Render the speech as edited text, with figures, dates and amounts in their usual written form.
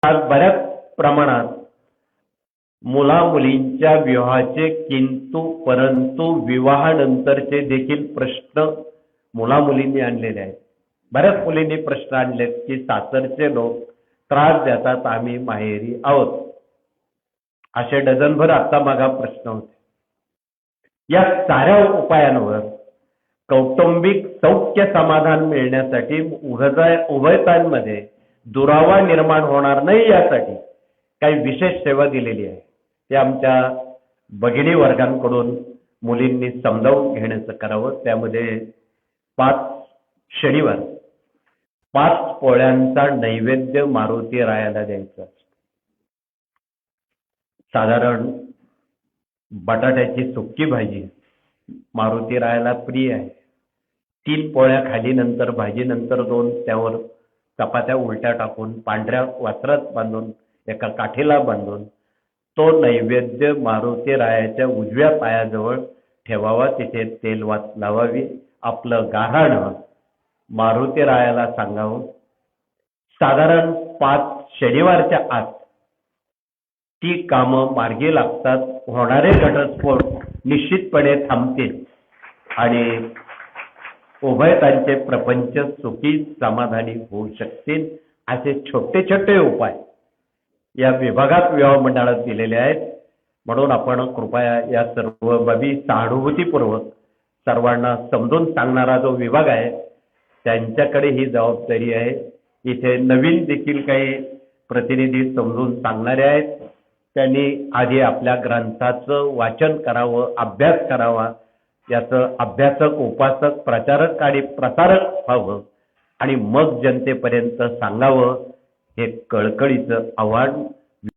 आज बऱ्याच प्रमाणात मुला मुलींच्या विवाहाचे किंतु परंतु विवाहानंतरचे देखील प्रश्न मुला मुलींनी आणलेले आहेत. बऱ्याच मुलींनी प्रश्न आणलेत की सासरचे लोक त्रास देतात, आम्ही माहेरी आहोत. असे डझनभर आता मागा प्रश्न होते. या साऱ्या उपायांवर कौटुंबिक सौख्य समाधान मिळण्यासाठी उभयतांमध्ये दुरावा निर्माण होणार नाही यासाठी काही विशेष सेवा दिलेली आहे. ते आमच्या भगिनी वर्गांकडून मुलींनी समजावून घेण्याचं करावं. त्यामध्ये 5 शनिवार 5 पोळ्यांचा नैवेद्य मारुती रायाला द्यायचा. साधारण बटाट्याची सुक्की भाजी मारुती रायाला प्रिय आहे. 3 पोळ्या खाली, नंतर भाजी, नंतर 2 त्यावर चपात्या उलट्या टाकून पांढऱ्या वस्त्रात बांधून एका काठीला बांधून तो नैवेद्य मारुती रायाच्या उजव्या पायाजवळ ठेवावा. तिथे तेलवात लावावी. आपलं गाऱ्हाणं मारुती रायाला सांगावं. साधारण 5 शनिवारच्या आत ती कामं मार्गी लागतात. होणारे घटस्फोट निश्चितपणे थांबतील आणि उभयतांचे प्रपंच सुखी समाधानी होऊ शकतील. असे छोटे छोटे उपाय या विभागात विवाह मंडळात दिलेले आहेत. म्हणून आपण कृपया या सर्व बाबी सहानुभूतीपूर्वक सर्वांना समजून सांगणारा जो विभाग आहे त्यांच्याकडे ही जबाबदारी आहे. इथे नवीन देखील काही प्रतिनिधी समजून सांगणारे आहेत. त्यांनी आधी आपल्या ग्रंथाचं वाचन करावं, अभ्यास करावा. याचं अभ्यासक, उपासक, प्रचारक आणि प्रसारक व्हावं आणि मग जनतेपर्यंत सांगावं. हे कळकळीचं आव्हान